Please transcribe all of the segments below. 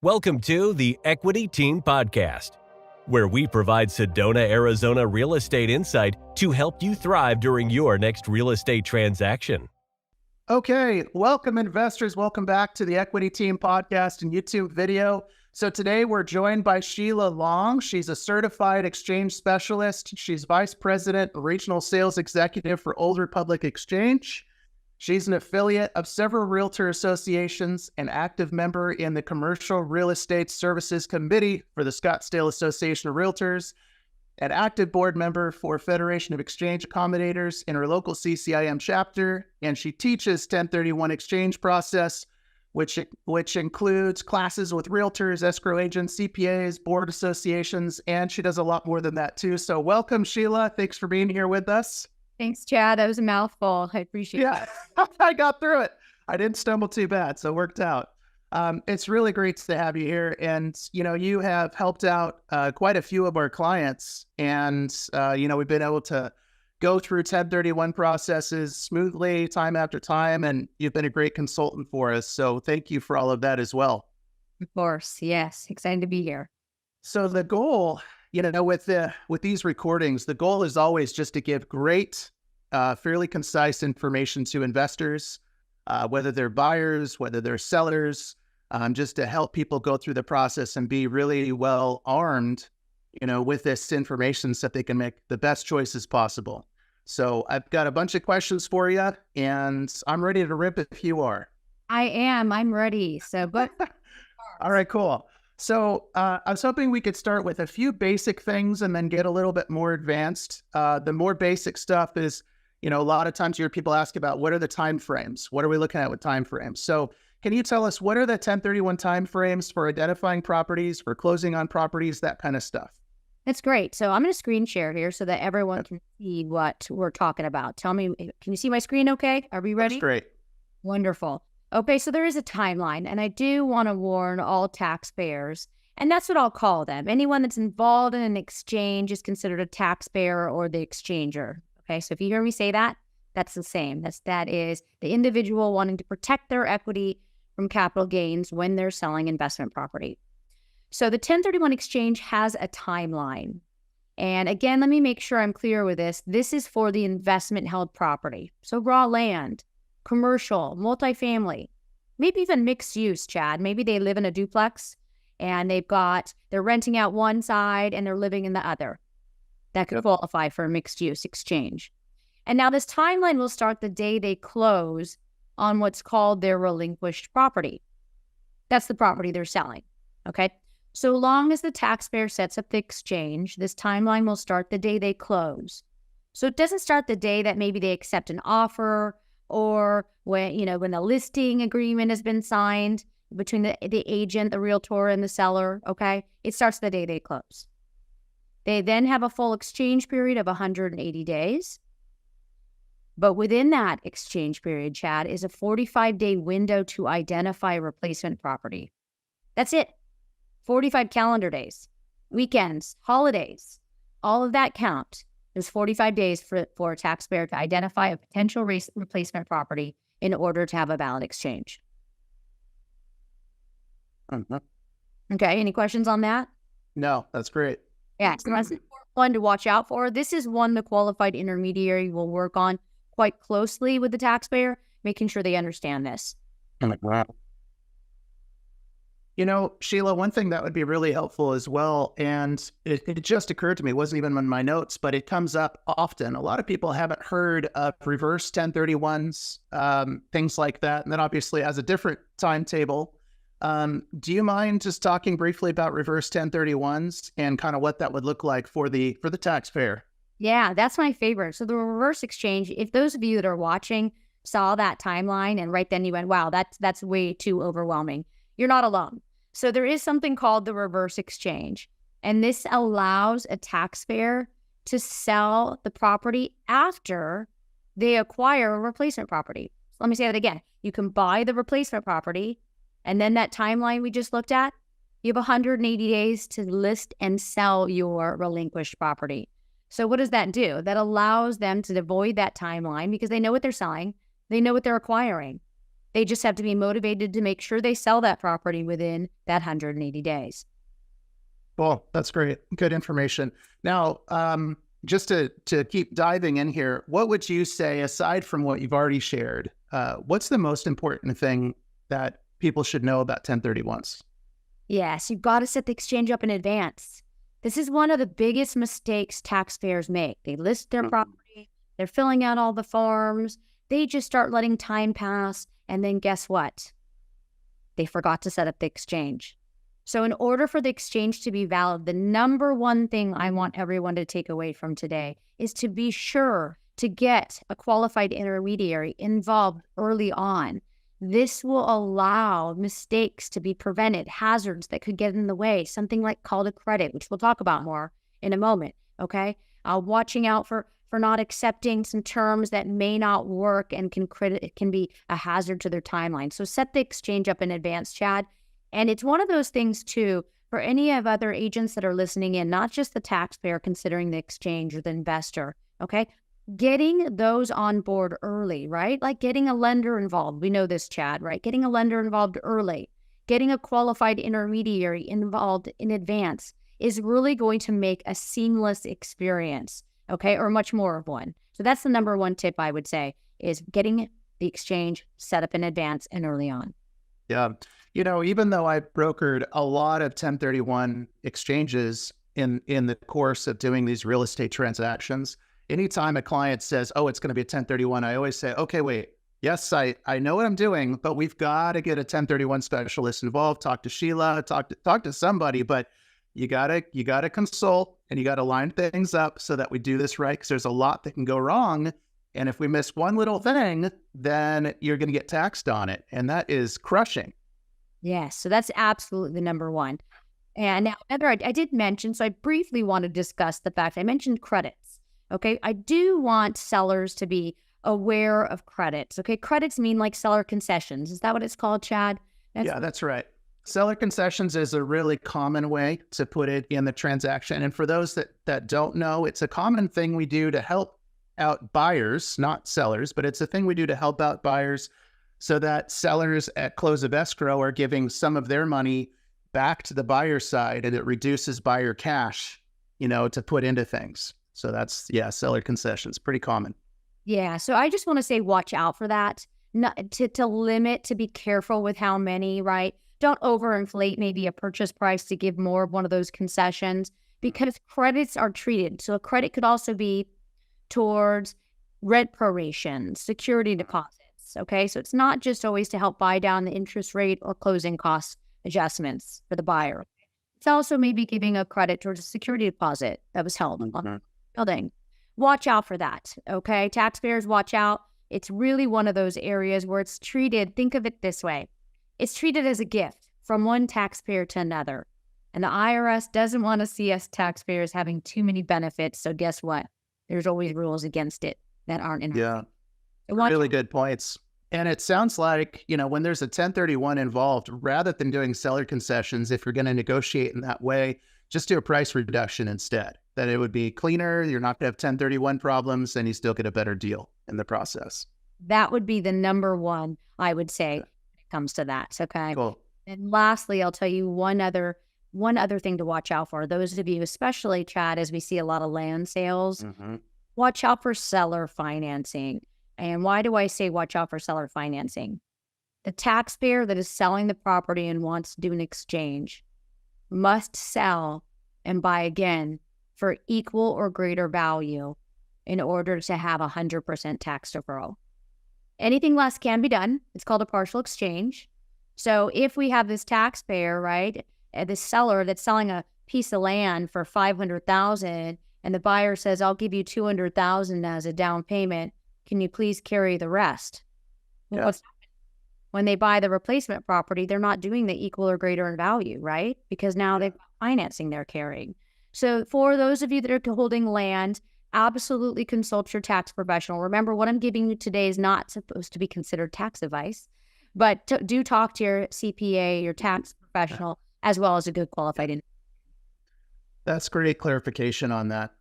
Welcome to the Equity Team Podcast, where we provide Sedona, Arizona real estate insight to help you thrive during your next real estate transaction. Okay, welcome investors. Welcome back to the Equity Team Podcast and YouTube video. So today we're joined by Sheila Long. She's a certified exchange specialist. She's Vice President, Regional Sales Executive for Old Republic Exchange. She's an affiliate of several realtor associations, an active member in the Commercial Real Estate Services Committee for the Scottsdale Association of Realtors, an active board member for Federation of Exchange Accommodators in her local CCIM chapter, and she teaches 1031 exchange process, which includes classes with realtors, escrow agents, CPAs, board associations, and she does a lot more than that too. So welcome, Sheila. Thanks for being here with us. Thanks, Chad. That was a mouthful. I appreciate it. Yeah, I got through it. I didn't stumble too bad, so it worked out. It's really great to have you here. And, you have helped out quite a few of our clients. And, we've been able to go through 1031 processes smoothly time after time. And you've been a great consultant for us. So thank you for all of that as well. Of course. Yes. Excited to be here. So the goal, with these recordings, the goal is always just to give great, fairly concise information to investors, whether they're buyers, whether they're sellers, just to help people go through the process and be really well armed, with this information so that they can make the best choices possible. So I've got a bunch of questions for you, and I'm ready to rip if you are. I am. I'm ready. So, but all right, cool. So I was hoping we could start with a few basic things and then get a little bit more advanced. The more basic stuff is, a lot of times you hear people ask about what are the time frames? What are we looking at with time frames? So can you tell us what are the 1031 time frames for identifying properties, for closing on properties, that kind of stuff? That's great. So I'm going to screen share here so that everyone can see what we're talking about. Tell me, can you see my screen okay? Are we ready? That's great. Wonderful. Okay, so there is a timeline, and I do want to warn all taxpayers, and that's what I'll call them. Anyone that's involved in an exchange is considered a taxpayer or the exchanger. Okay, so if you hear me say that, that's the same. That is the individual wanting to protect their equity from capital gains when they're selling investment property. So the 1031 exchange has a timeline. And again, let me make sure I'm clear with this. This is for the investment held property. So raw land, commercial, multifamily, maybe even mixed use, Chad. Maybe they live in a duplex and they're renting out one side and they're living in the other. That could qualify for a mixed use exchange. And now this timeline will start the day they close on what's called their relinquished property. That's the property they're selling, okay? So long as the taxpayer sets up the exchange, this timeline will start the day they close. So it doesn't start the day that maybe they accept an offer or when the listing agreement has been signed between the agent, the realtor, and the seller, okay? It starts the day they close. They then have a full exchange period of 180 days. But within that exchange period, Chad, is a 45-day window to identify replacement property. That's it. 45 calendar days, weekends, holidays, all of that count. There's 45 days for a taxpayer to identify a potential replacement property in order to have a valid exchange. Okay, any questions on that? No, that's great. Yeah, so that's one to watch out for. This is one the qualified intermediary will work on quite closely with the taxpayer, making sure they understand this. Sheila, one thing that would be really helpful as well, and it just occurred to me, it wasn't even in my notes, but it comes up often. A lot of people haven't heard of reverse 1031s, things like that, and that obviously has a different timetable. Do you mind just talking briefly about reverse 1031s and kind of what that would look like for the taxpayer? Yeah, that's my favorite. So the reverse exchange, if those of you that are watching saw that timeline and right then you went, wow, that's way too overwhelming, you're not alone. So there is something called the reverse exchange, and this allows a taxpayer to sell the property after they acquire a replacement property. So let me say that again. You can buy the replacement property, and then that timeline we just looked at, you have 180 days to list and sell your relinquished property. So what does that do? That allows them to avoid that timeline because they know what they're selling, they know what they're acquiring. They just have to be motivated to make sure they sell that property within that 180 days. Well, that's great. Good information. Now, just to keep diving in here, what would you say, aside from what you've already shared, what's the most important thing that people should know about 1031s? Yes, you've got to set the exchange up in advance. This is one of the biggest mistakes taxpayers make. They list their property, they're filling out all the forms, they just start letting time pass, and then guess what? They forgot to set up the exchange. So in order for the exchange to be valid, the number one thing I want everyone to take away from today is to be sure to get a qualified intermediary involved early on. This will allow mistakes to be prevented, hazards that could get in the way, something like call to credit, which we'll talk about more in a moment, okay? Watching out for not accepting some terms that may not work and can be a hazard to their timeline. So set the exchange up in advance, Chad. And it's one of those things, too, for any of other agents that are listening in, not just the taxpayer considering the exchange or the investor, okay? Getting those on board early, right? Like getting a lender involved. We know this, Chad, right? Getting a lender involved early, getting a qualified intermediary involved in advance is really going to make a seamless experience, okay? Or much more of one. So that's the number one tip I would say is getting the exchange set up in advance and early on. Yeah. You know, even though I've brokered a lot of 1031 exchanges in the course of doing these real estate transactions, anytime a client says, oh, it's going to be a 1031, I always say, okay, wait, yes, I know what I'm doing, but we've got to get a 1031 specialist involved, talk to Sheila, talk to somebody, but you gotta consult and you got to line things up so that we do this right, because there's a lot that can go wrong. And if we miss one little thing, then you're going to get taxed on it. And that is crushing. Yes, so that's absolutely the number one. And now, Heather, I did mention, so I briefly want to discuss the fact I mentioned credits. Okay, I do want sellers to be aware of credits. Okay, credits mean like seller concessions. Is that what it's called, Chad? Yeah, that's right. Seller concessions is a really common way to put it in the transaction. And for those that don't know, it's a common thing we do to help out buyers, not sellers, but it's a thing we do to help out buyers so that sellers at close of escrow are giving some of their money back to the buyer side, and it reduces buyer cash, to put into things. So that's, seller concessions, pretty common. Yeah, so I just want to say watch out for that. Not, to limit, to be careful with how many, right? Don't overinflate maybe a purchase price to give more of one of those concessions, because credits are treated. So a credit could also be towards rent proration, security deposits, okay? So it's not just always to help buy down the interest rate or closing cost adjustments for the buyer. It's also maybe giving a credit towards a security deposit that was held on the building. Watch out for that, okay? Taxpayers, watch out. It's really one of those areas where it's treated, think of it this way. It's treated as a gift from one taxpayer to another. And the IRS doesn't want to see us taxpayers having too many benefits. So guess what? There's always rules against it that aren't in. Yeah, really good points. And it sounds like, when there's a 1031 involved, rather than doing seller concessions, if you're going to negotiate in that way, just do a price reduction instead. That it would be cleaner, you're not going to have 1031 problems, and you still get a better deal in the process. That would be the number one, I would say, when it comes to that. Okay. Cool. And lastly, I'll tell you one other thing to watch out for. Those of you, especially Chad, as we see a lot of land sales, watch out for seller financing. And why do I say watch out for seller financing? The taxpayer that is selling the property and wants to do an exchange must sell and buy again for equal or greater value in order to have 100% tax deferral. Anything less can be done. It's called a partial exchange. So if we have this taxpayer, right, this seller that's selling a piece of land for $500,000, and the buyer says, "I'll give you $200,000 as a down payment. Can you please carry the rest?" Well, what's happening? When they buy the replacement property, they're not doing the equal or greater in value, right? Because now they've got financing they're carrying. So for those of you that are holding land, absolutely consult your tax professional. Remember, what I'm giving you today is not supposed to be considered tax advice, but do talk to your CPA, your tax professional, as well as a good qualified. That's great clarification on that.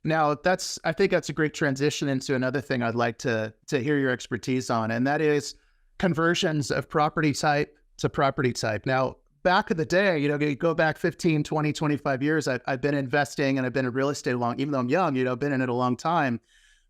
Now, I think that's a great transition into another thing I'd like to hear your expertise on, and that is conversions of property type to property type. Now, back in the day, you go back 15, 20, 25 years, I've been investing and I've been in real estate long, even though I'm young, been in it a long time.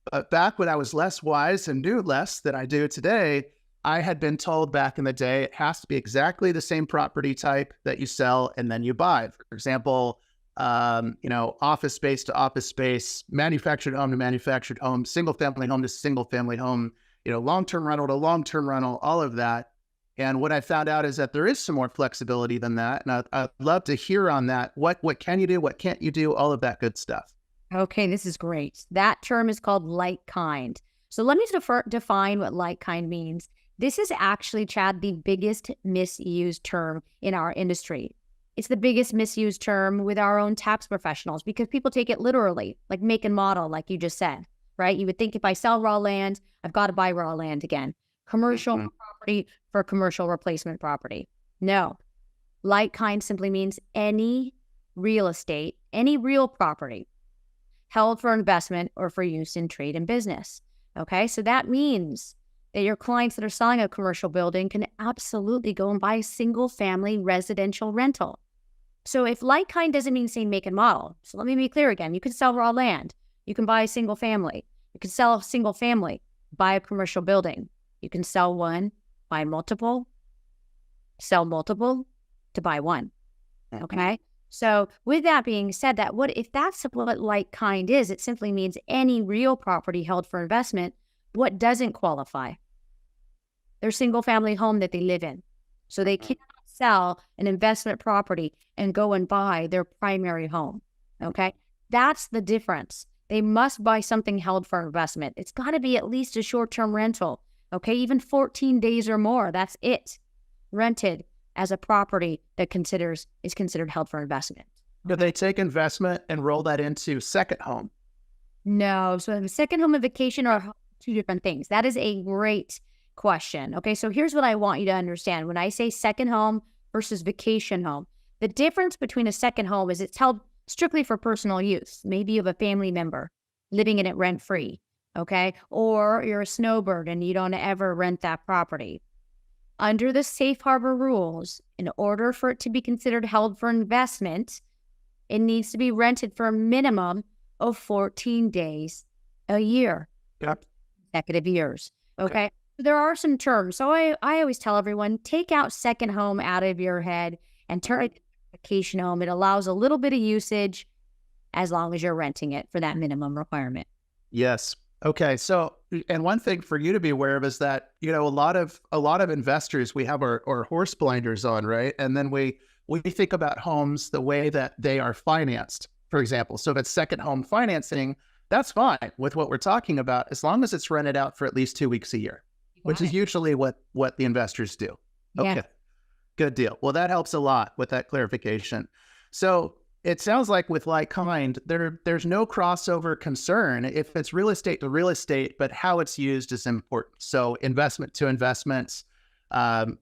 But back when I was less wise and knew less than I do today, I had been told back in the day, it has to be exactly the same property type that you sell and then you buy. For example, office space to office space, manufactured home to manufactured home, single family home to single family home, long-term rental to long-term rental, all of that. And what I found out is that there is some more flexibility than that. And I'd love to hear on that. What can you do? What can't you do? All of that good stuff. Okay, this is great. That term is called like kind. So let me define what like kind means. This is actually, Chad, the biggest misused term in our industry. It's the biggest misused term with our own tax professionals because people take it literally, like make and model, like you just said, right? You would think if I sell raw land, I've got to buy raw land again. Commercial property for commercial replacement property. No. Like kind simply means any real estate, any real property held for investment or for use in trade and business. Okay, so that means that your clients that are selling a commercial building can absolutely go and buy a single family residential rental. So if like kind doesn't mean same make and model, so let me be clear again. You can sell raw land. You can buy a single family. You can sell a single family, buy a commercial building. You can sell one, buy multiple, sell multiple to buy one. Okay? So with that being said, if that's what like kind is, it simply means any real property held for investment. What doesn't qualify? Their single family home that they live in. So they cannot sell an investment property and go and buy their primary home. Okay? That's the difference. They must buy something held for investment. It's got to be at least a short-term rental. Okay? Even 14 days or more. That's it. Rented as a property that is considered held for investment. Do they take investment and roll that into second home? No. So the second home and vacation are two different things. That is a great question. Okay, so here's what I want you to understand. When I say second home versus vacation home, the difference between a second home is it's held strictly for personal use. Maybe you have a family member living in it rent-free, okay? Or you're a snowbird and you don't ever rent that property. Under the safe harbor rules, in order for it to be considered held for investment, it needs to be rented for a minimum of 14 days a year. Yep. Consecutive years. Okay. There are some terms. So I always tell everyone, take out second home out of your head and turn it into a vacation home. It allows a little bit of usage as long as you're renting it for that minimum requirement. Yes. Okay. So, and one thing for you to be aware of is that, a lot of investors, we have our horse blinders on, right? And then we think about homes the way that they are financed, for example. So if it's second home financing, that's fine with what we're talking about, as long as it's rented out for at least 2 weeks a year, which is usually what the investors do. Okay, yeah. Good deal. Well, that helps a lot with that clarification. So it sounds like with like kind, there's no crossover concern if it's real estate to real estate, but how it's used is important. So investment to investments,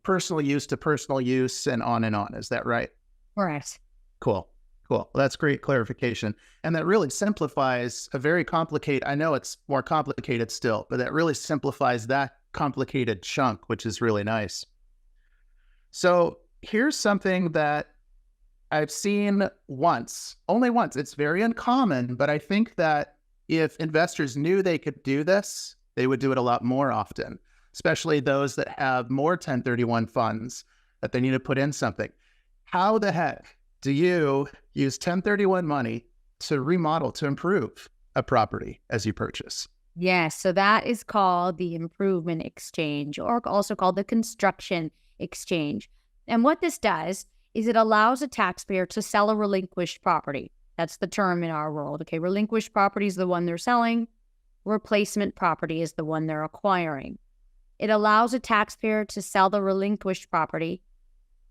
personal use to personal use, and on and on. Is that right? Correct. Cool. Well, that's great clarification. And that really simplifies a very complicated, I know it's more complicated still, but that really simplifies that complicated chunk, which is really nice. So here's something that I've seen only once. It's very uncommon, but I think that if investors knew they could do this, they would do it a lot more often, especially those that have more 1031 funds that they need to put in something. How the heck do you use 1031 money to remodel, to improve a property as you purchase? Yes, so that is called the improvement exchange, or also called the construction exchange. And what this does is it allows a taxpayer to sell a relinquished property. That's the term in our world. Okay, relinquished property is the one they're selling. Replacement property is the one they're acquiring. It allows a taxpayer to sell the relinquished property,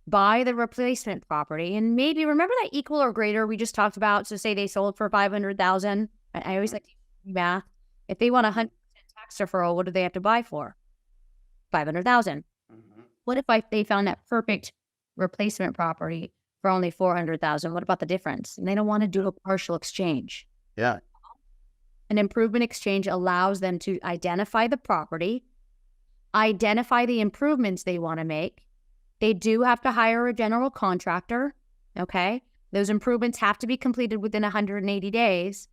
buy the replacement property, and maybe remember that equal or greater we just talked about. So say they sold for $500,000. I always like to do math. If they want 100% tax deferral, what do they have to buy for? $500,000. What if they found that perfect replacement property for only $400,000? What about the difference? And they don't want to do a partial exchange. Yeah. An improvement exchange allows them to identify the property, identify the improvements they want to make. They do have to hire a general contractor, okay? Those improvements have to be completed within 180 days.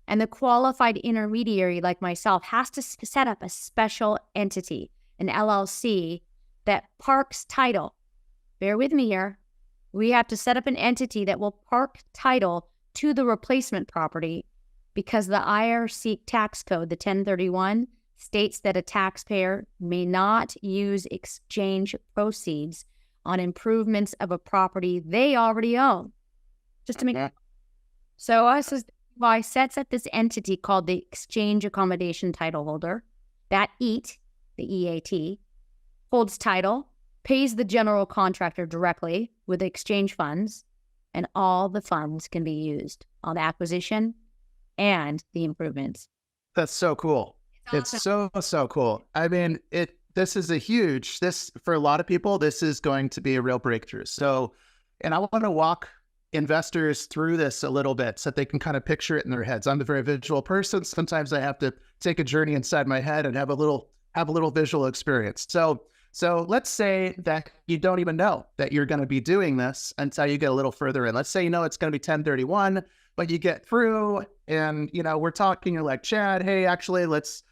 And the qualified intermediary, like myself, has to set up a special entity, an LLC, that parks title. Bear with me here. We have to set up an entity that will park title to the replacement property because the IRC tax code, the 1031, states that a taxpayer may not use exchange proceeds on improvements of a property they already own. Just to make so us as sets up this entity called the Exchange Accommodation Title Holder. That EAT, the EAT, holds title, pays the general contractor directly with the exchange funds, and all the funds can be used on the acquisition and the improvements. That's so cool. It's so cool. I mean, this is for a lot of people, this is going to be a real breakthrough. So, and I want to walk investors through this a little bit so that they can kind of picture it in their heads. I'm a very visual person. Sometimes I have to take a journey inside my head and have a little visual experience. So let's say that you don't even know that you're going to be doing this until you get a little further in. Let's say you know it's going to be 1031, but you get through and, we're talking, you're like, Chad, hey, actually, let's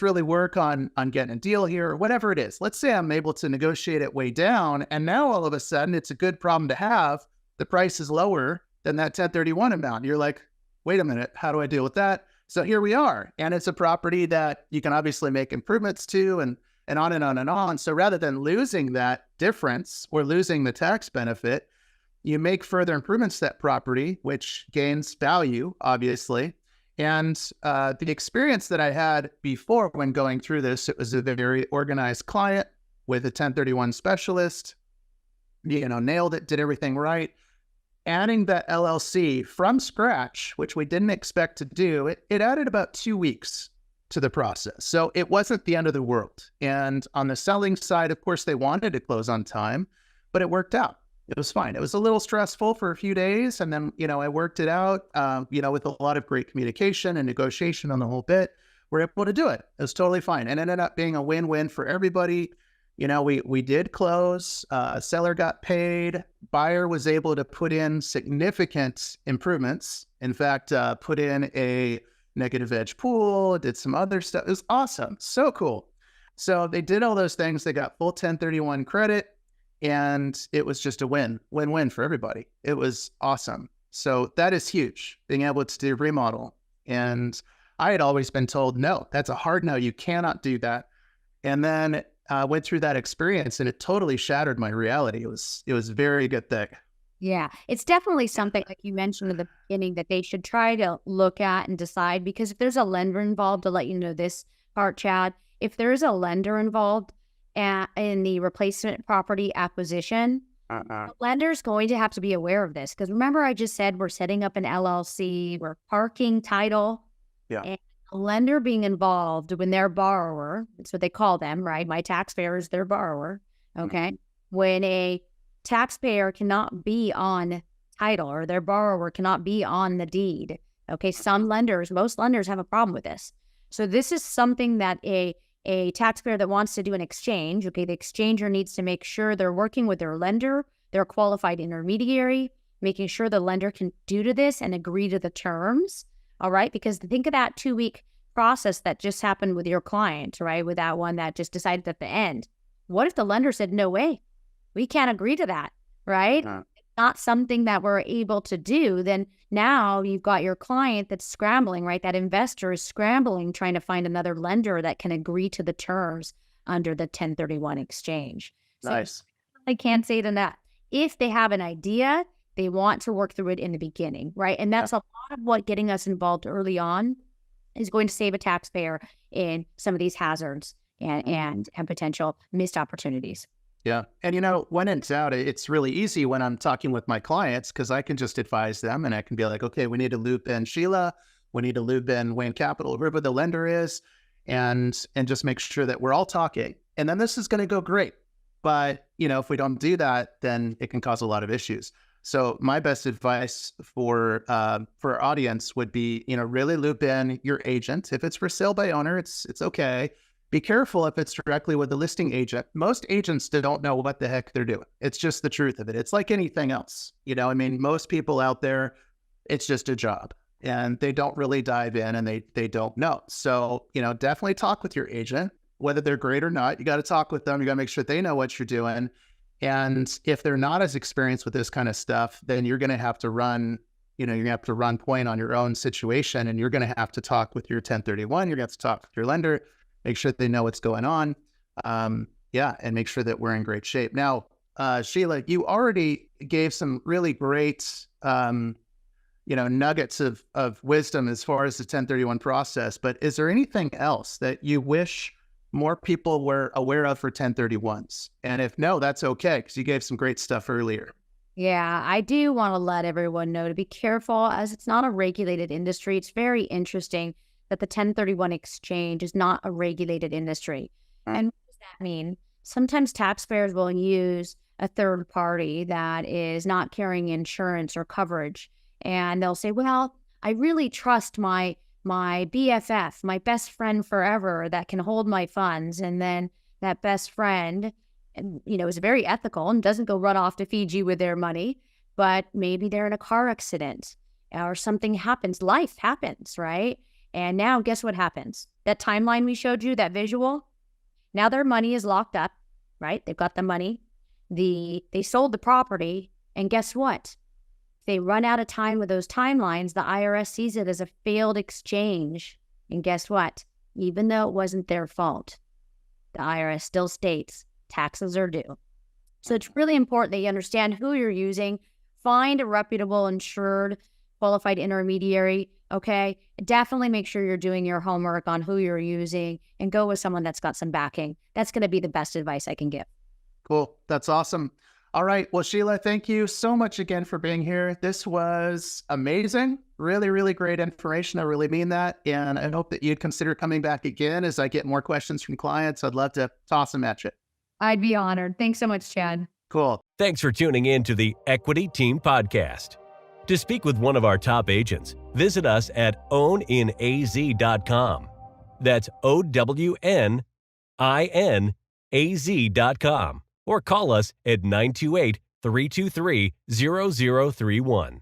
really work on getting a deal here, or whatever it is. Let's say I'm able to negotiate it way down, and now all of a sudden it's a good problem to have. The price is lower than that 1031 amount. You're like, wait a minute, how do I deal with that? So here we are. And it's a property that you can obviously make improvements to and on and on and on. So rather than losing that difference or losing the tax benefit, you make further improvements to that property, which gains value, obviously. And the experience that I had before when going through this, it was a very organized client with a 1031 specialist, nailed it, did everything right. Adding that LLC from scratch, which we didn't expect to do, it added about 2 weeks to the process. So it wasn't the end of the world. And on the selling side, of course, they wanted to close on time, but it worked out. It was fine. It was a little stressful for a few days. And then, I worked it out, with a lot of great communication and negotiation on the whole bit. We're able to do it. It was totally fine. And it ended up being a win-win for everybody. We did close, seller got paid, buyer was able to put in significant improvements. In fact, put in a negative edge pool, did some other stuff. It was awesome. So cool. So they did all those things. They got full 1031 credit, and it was just a win-win for everybody. It was awesome. So that is huge, being able to do remodel. And I had always been told, no, that's a hard no. You cannot do that. And then went through that experience, and it totally shattered my reality. It was a very good thing. Yeah, it's definitely something, like you mentioned at the beginning, that they should try to look at and decide, because if there's a lender involved, to let you know this part, Chad, if there is a lender involved in the replacement property acquisition, the lender's going to have to be aware of this. Because remember, I just said we're setting up an LLC, we're parking title. Yeah. And a lender being involved when their borrower, that's what they call them, right? My taxpayer is their borrower, okay? When a taxpayer cannot be on title, or their borrower cannot be on the deed, okay? Most lenders have a problem with this. So this is something that a taxpayer that wants to do an exchange, okay, the exchanger needs to make sure they're working with their lender, their qualified intermediary, making sure the lender can do to this and agree to the terms. All right, because think of that 2-week process that just happened with your client, right? With that one that just decided at the end. What if the lender said, no way, we can't agree to that, right? It's not something that we're able to do. Then now you've got your client that's scrambling, right? That investor is scrambling, trying to find another lender that can agree to the terms under the 1031 exchange. Nice. So I can't say to that. If they have an idea, they want to work through it in the beginning, right? And that's a lot of what getting us involved early on is going to save a taxpayer in some of these hazards and potential missed opportunities. Yeah. And, when in doubt, it's really easy when I'm talking with my clients, because I can just advise them and I can be like, okay, we need to loop in Sheila. We need to loop in Wayne Capital, whoever the lender is, and just make sure that we're all talking. And then this is going to go great. But, if we don't do that, then it can cause a lot of issues. So my best advice for our audience would be, really loop in your agent. If it's for sale by owner, it's okay. be careful if it's directly with the listing agent. Most agents don't know what the heck they're doing. It's just the truth of it. It's like anything else. I mean, most people out there, it's just a job and they don't really dive in and they don't know. So, definitely talk with your agent, whether they're great or not. You got to talk with them. You got to make sure they know what you're doing. And if they're not as experienced with this kind of stuff, then you're going to have to run point on your own situation, and you're going to have to talk with your 1031. You're going to have to talk with your lender, make sure they know what's going on. And make sure that we're in great shape. Now, Sheila, you already gave some really great, nuggets of wisdom as far as the 1031 process, but is there anything else that you wish more people were aware of for 1031s? And if no, that's okay, because you gave some great stuff earlier. Yeah, I do want to let everyone know to be careful, as it's not a regulated industry. It's very interesting that the 1031 exchange is not a regulated industry. And what does that mean? Sometimes taxpayers will use a third party that is not carrying insurance or coverage. And they'll say, well, I really trust my BFF, my best friend forever, that can hold my funds. And then that best friend, is very ethical and doesn't go run off to Fiji with their money, but maybe they're in a car accident or something happens. Life happens, right? And now guess what happens? That timeline we showed you, that visual, now their money is locked up, right? They've got the money. They sold the property. And guess what? They run out of time with those timelines. The IRS sees it as a failed exchange. And guess what? Even though it wasn't their fault, the IRS still states taxes are due. So it's really important that you understand who you're using. Find a reputable, insured, qualified intermediary. Okay. Definitely make sure you're doing your homework on who you're using and go with someone that's got some backing. That's going to be the best advice I can give. Cool. That's awesome. All right. Well, Sheila, thank you so much again for being here. This was amazing. Really, really great information. I really mean that. And I hope that you'd consider coming back again as I get more questions from clients. I'd love to toss them at you. I'd be honored. Thanks so much, Chad. Cool. Thanks for tuning in to the Equity Team Podcast. To speak with one of our top agents, visit us at owninaz.com. That's OWNINAZ.com. Or call us at 928-323-0031.